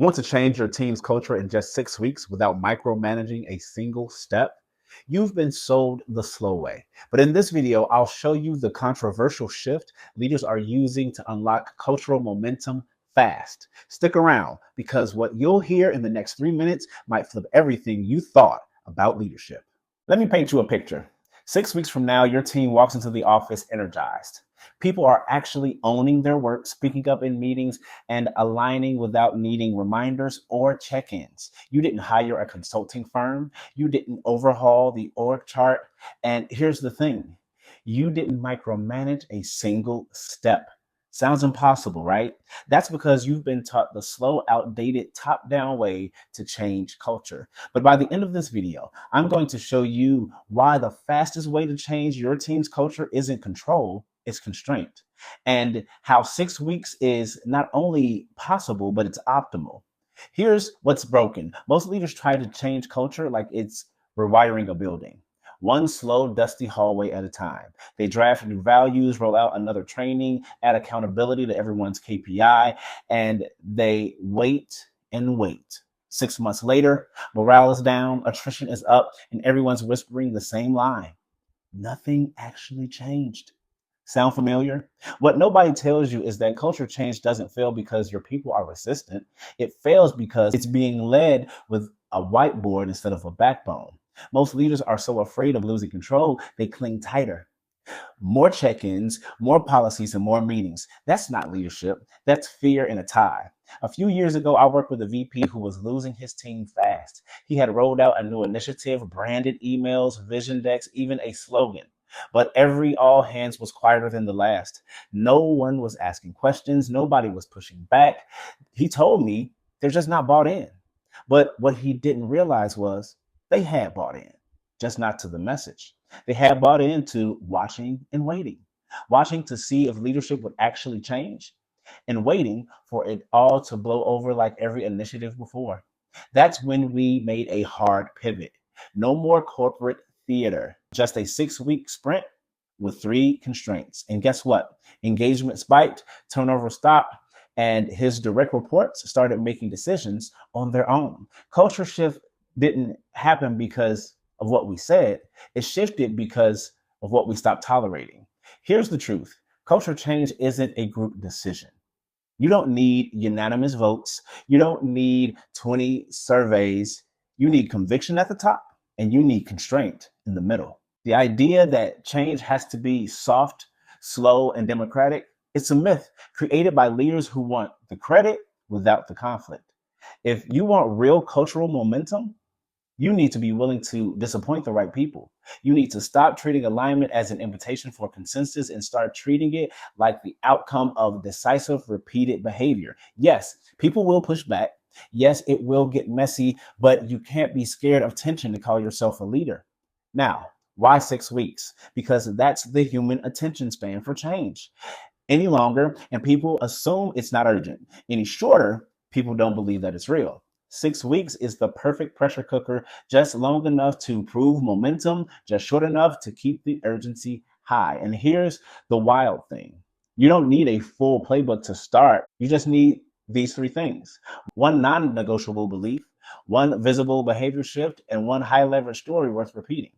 Want to change your team's culture in just 6 weeks without micromanaging a single step? You've been sold the slow way. But in this video, I'll show you the controversial shift leaders are using to unlock cultural momentum fast. Stick around because what you'll hear in the next 3 minutes might flip everything you thought about leadership. Let me paint you a picture. 6 weeks from now, your team walks into the office energized. People are actually owning their work, speaking up in meetings, and aligning without needing reminders or check ins. You didn't hire a consulting firm, you didn't overhaul the org chart. And here's the thing, you didn't micromanage a single step. Sounds impossible, right? That's because you've been taught the slow, outdated, top down way to change culture. But by the end of this video, I'm going to show you why the fastest way to change your team's culture isn't control, it's constraint. And how 6 weeks is not only possible, but it's optimal. Here's what's broken. Most leaders try to change culture like it's rewiring a building, one slow, dusty hallway at a time. They draft new values, roll out another training, add accountability to everyone's KPI, and they wait and wait. 6 months later, morale is down, attrition is up, and everyone's whispering the same line. Nothing actually changed. Sound familiar? What nobody tells you is that culture change doesn't fail because your people are resistant. It fails because it's being led with a whiteboard instead of a backbone. Most leaders are so afraid of losing control, they cling tighter. More check-ins, more policies, and more meetings. That's not leadership. That's fear in a tie. A few years ago, I worked with a VP who was losing his team fast. He had rolled out a new initiative, branded emails, vision decks, even a slogan. But every all hands was quieter than the last. No one was asking questions. Nobody was pushing back. He told me they're just not bought in. But what he didn't realize was they had bought in, just not to the message. They had bought into watching and waiting, watching to see if leadership would actually change, and waiting for it all to blow over like every initiative before. That's when we made a hard pivot. No more corporate theater, just a 6 week sprint with 3 constraints. And guess what? Engagement spiked, turnover stopped, and his direct reports started making decisions on their own. Culture shift didn't happen because of what we said, it shifted because of what we stopped tolerating. Here's the truth, culture change isn't a group decision. You don't need unanimous votes. You don't need 20 surveys. You need conviction at the top and you need constraint in the middle. The idea that change has to be soft, slow, and democratic, it's a myth created by leaders who want the credit without the conflict. If you want real cultural momentum, you need to be willing to disappoint the right people. You need to stop treating alignment as an invitation for consensus and start treating it like the outcome of decisive, repeated behavior. Yes, people will push back. Yes, it will get messy, but you can't be scared of tension to call yourself a leader. Now, why 6 weeks? Because that's the human attention span for change. Any longer, and people assume it's not urgent. Any shorter, people don't believe that it's real. 6 weeks is the perfect pressure cooker, just long enough to prove momentum, just short enough to keep the urgency high. And here's the wild thing. You don't need a full playbook to start. You just need these 3 things. One non-negotiable belief, one visible behavior shift, and one high leverage story worth repeating.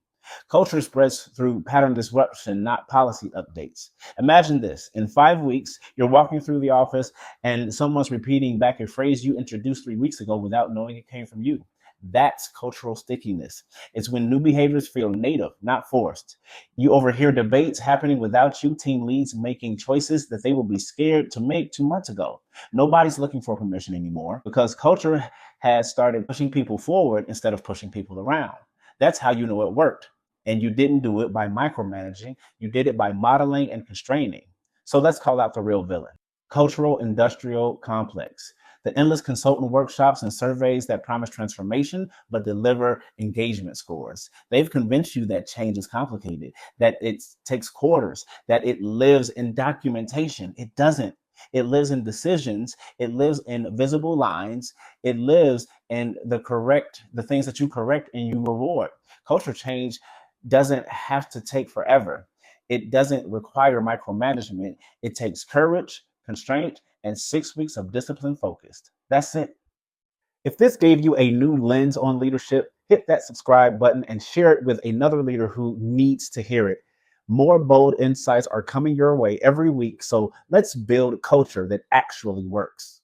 Culture spreads through pattern disruption, not policy updates. Imagine this. In 5 weeks, you're walking through the office and someone's repeating back a phrase you introduced 3 weeks ago without knowing it came from you. That's cultural stickiness. It's when new behaviors feel native, not forced. You overhear debates happening without you, team leads making choices that they will be scared to make 2 months ago. Nobody's looking for permission anymore because culture has started pushing people forward instead of pushing people around. That's how you know it worked. And you didn't do it by micromanaging. You did it by modeling and constraining. So let's call out the real villain. Cultural industrial complex. The endless consultant workshops and surveys that promise transformation but deliver engagement scores. They've convinced you that change is complicated, that it takes quarters, that it lives in documentation. It doesn't. It lives in decisions. It lives in visible lines. It lives in the things that you correct and you reward. Culture change doesn't have to take forever. It doesn't require micromanagement. It takes courage, constraint, and 6 weeks of discipline focused. That's it. If this gave you a new lens on leadership, hit that subscribe button and share it with another leader who needs to hear it. More bold insights are coming your way every week, so let's build culture that actually works.